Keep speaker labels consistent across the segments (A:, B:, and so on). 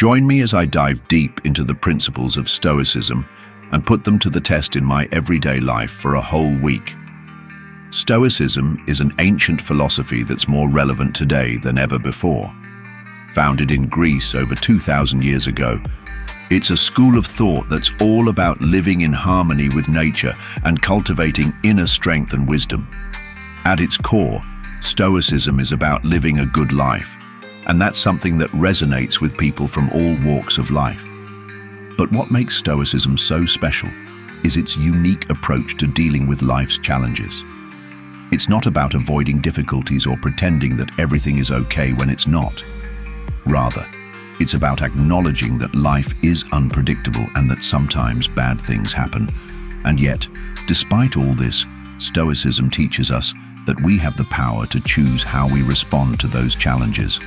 A: Join me as I dive deep into the principles of Stoicism and put them to the test in my everyday life for a whole week. Stoicism is an ancient philosophy that's more relevant today than ever before. Founded in Greece over 2,000 years ago, it's a school of thought that's all about living in harmony with nature and cultivating inner strength and wisdom. At its core, Stoicism is about living a good life, and that's something that resonates with people from all walks of life. But what makes Stoicism so special is its unique approach to dealing with life's challenges. It's not about avoiding difficulties or pretending that everything is okay when it's not. Rather, it's about acknowledging that life is unpredictable and that sometimes bad things happen. And yet, despite all this, Stoicism teaches us that we have the power to choose how we respond to those challenges.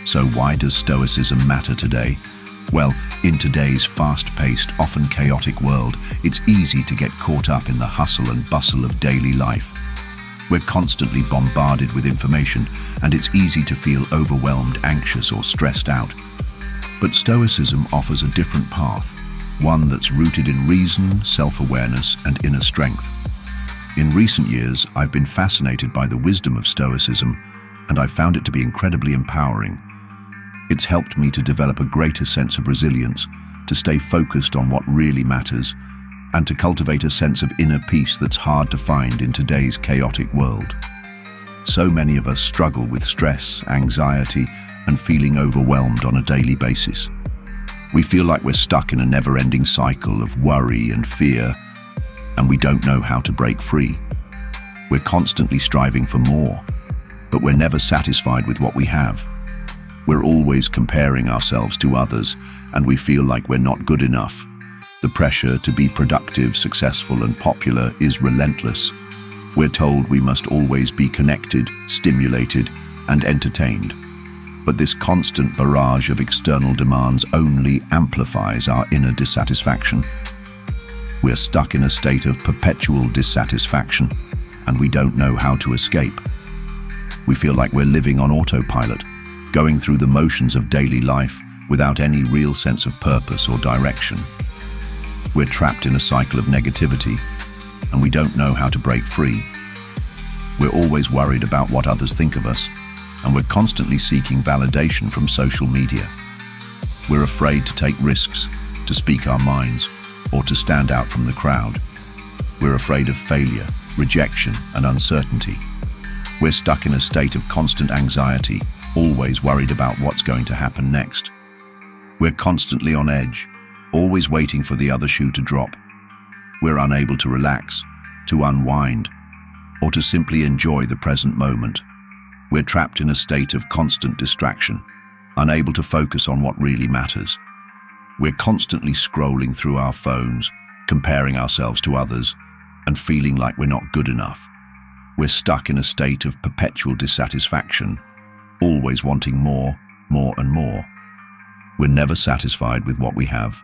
A: So why does Stoicism matter today? Well, in today's fast-paced, often chaotic world, it's easy to get caught up in the hustle and bustle of daily life. We're constantly bombarded with information, and it's easy to feel overwhelmed, anxious, or stressed out. But Stoicism offers a different path, one that's rooted in reason, self-awareness, and inner strength. In recent years, I've been fascinated by the wisdom of Stoicism, and I've found it to be incredibly empowering. It's helped me to develop a greater sense of resilience, to stay focused on what really matters, and to cultivate a sense of inner peace that's hard to find in today's chaotic world. So many of us struggle with stress, anxiety, and feeling overwhelmed on a daily basis. We feel like we're stuck in a never-ending cycle of worry and fear, and we don't know how to break free. We're constantly striving for more, but we're never satisfied with what we have. We're always comparing ourselves to others, and we feel like we're not good enough. The pressure to be productive, successful, and popular is relentless. We're told we must always be connected, stimulated, and entertained. But this constant barrage of external demands only amplifies our inner dissatisfaction. We're stuck in a state of perpetual dissatisfaction, and we don't know how to escape. We feel like we're living on autopilot, going through the motions of daily life without any real sense of purpose or direction. We're trapped in a cycle of negativity, and we don't know how to break free. We're always worried about what others think of us, and we're constantly seeking validation from social media. We're afraid to take risks, to speak our minds, or to stand out from the crowd. We're afraid of failure, rejection, and uncertainty. We're stuck in a state of constant anxiety, always worried about what's going to happen next. We're constantly on edge, always waiting for the other shoe to drop. We're unable to relax, to unwind, or to simply enjoy the present moment. We're trapped in a state of constant distraction, unable to focus on what really matters. We're constantly scrolling through our phones, comparing ourselves to others, and feeling like we're not good enough. We're stuck in a state of perpetual dissatisfaction, always wanting more, and more. We're never satisfied with what we have,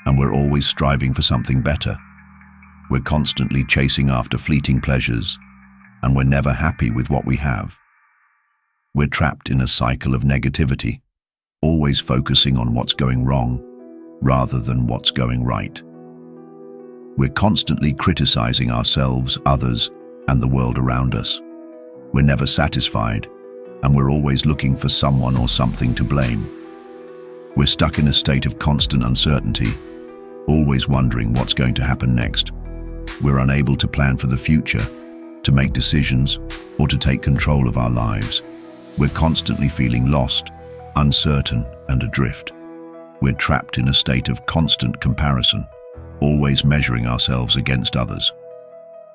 A: and we're always striving for something better. We're constantly chasing after fleeting pleasures, and we're never happy with what we have. We're trapped in a cycle of negativity, always focusing on what's going wrong rather than what's going right. We're constantly criticizing ourselves, others, and the world around us. We're never satisfied, and we're always looking for someone or something to blame. We're stuck in a state of constant uncertainty, always wondering what's going to happen next. We're unable to plan for the future, to make decisions, or to take control of our lives. We're constantly feeling lost, uncertain, and adrift. We're trapped in a state of constant comparison, always measuring ourselves against others.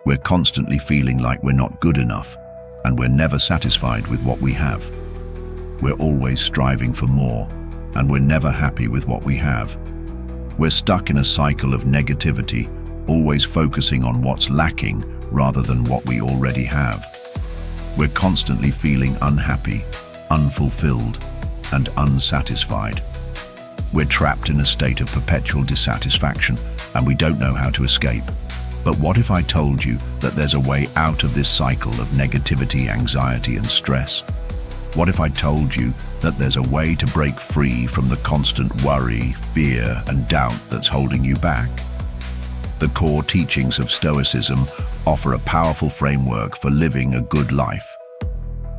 A: We're constantly feeling like we're not good enough, and we're never satisfied with what we have. We're always striving for more, and we're never happy with what we have. We're stuck in a cycle of negativity, always focusing on what's lacking rather than what we already have. We're constantly feeling unhappy, unfulfilled, and unsatisfied. We're trapped in a state of perpetual dissatisfaction, and we don't know how to escape. But what if I told you that there's a way out of this cycle of negativity, anxiety, and stress? What if I told you that there's a way to break free from the constant worry, fear, and doubt that's holding you back? The core teachings of Stoicism offer a powerful framework for living a good life.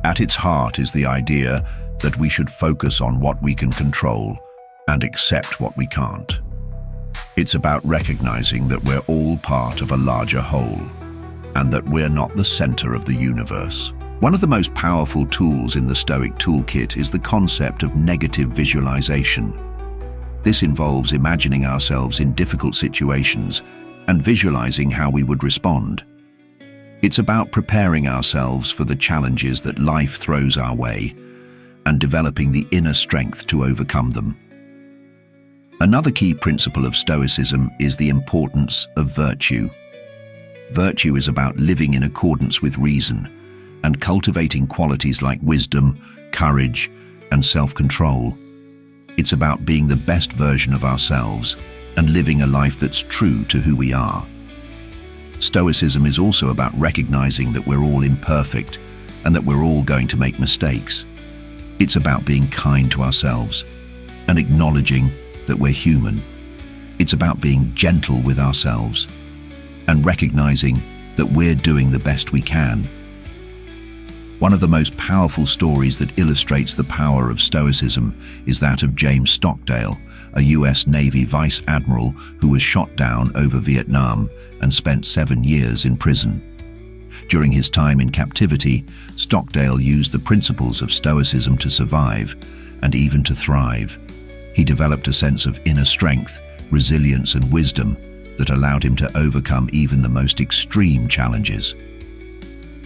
A: At its heart is the idea that we should focus on what we can control and accept what we can't. It's about recognizing that we're all part of a larger whole, and that we're not the center of the universe. One of the most powerful tools in the Stoic toolkit is the concept of negative visualization. This involves imagining ourselves in difficult situations and visualizing how we would respond. It's about preparing ourselves for the challenges that life throws our way and developing the inner strength to overcome them. Another key principle of Stoicism is the importance of virtue. Virtue is about living in accordance with reason and cultivating qualities like wisdom, courage, and self-control. It's about being the best version of ourselves and living a life that's true to who we are. Stoicism is also about recognizing that we're all imperfect and that we're all going to make mistakes. It's about being kind to ourselves and acknowledging that we're human. It's about being gentle with ourselves and recognizing that we're doing the best we can. One of the most powerful stories that illustrates the power of Stoicism is that of James Stockdale, a US Navy Vice Admiral who was shot down over Vietnam and spent 7 years in prison. During his time in captivity, Stockdale used the principles of Stoicism to survive and even to thrive. He developed a sense of inner strength, resilience, and wisdom that allowed him to overcome even the most extreme challenges.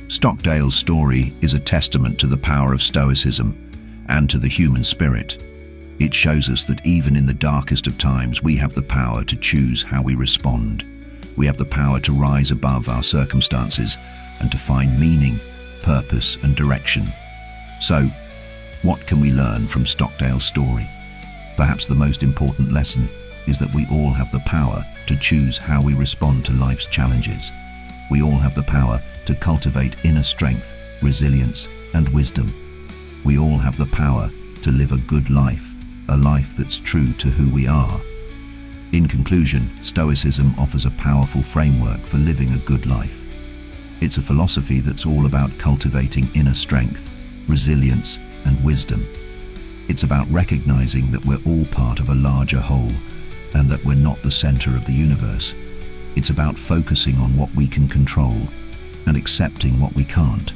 A: Stockdale's story is a testament to the power of Stoicism and to the human spirit. It shows us that even in the darkest of times, we have the power to choose how we respond. We have the power to rise above our circumstances and to find meaning, purpose, and direction. So, what can we learn from Stockdale's story? Perhaps the most important lesson is that we all have the power to choose how we respond to life's challenges. We all have the power to cultivate inner strength, resilience, and wisdom. We all have the power to live a good life, a life that's true to who we are. In conclusion, Stoicism offers a powerful framework for living a good life. It's a philosophy that's all about cultivating inner strength, resilience, and wisdom. It's about recognizing that we're all part of a larger whole and that we're not the center of the universe. It's about focusing on what we can control and accepting what we can't.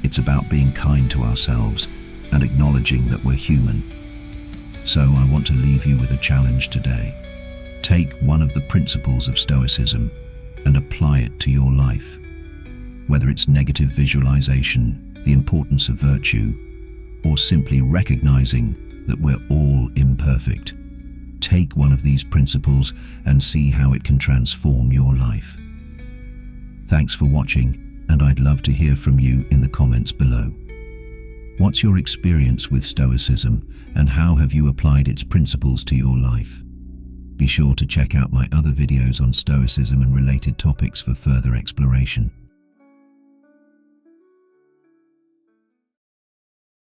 A: It's about being kind to ourselves and acknowledging that we're human. So I want to leave you with a challenge today. Take one of the principles of Stoicism and apply it to your life. Whether it's negative visualization, the importance of virtue, or simply recognizing that we're all imperfect. Take one of these principles and see how it can transform your life. Thanks for watching, and I'd love to hear from you in the comments below. What's your experience with Stoicism, and how have you applied its principles to your life? Be sure to check out my other videos on Stoicism and related topics for further exploration.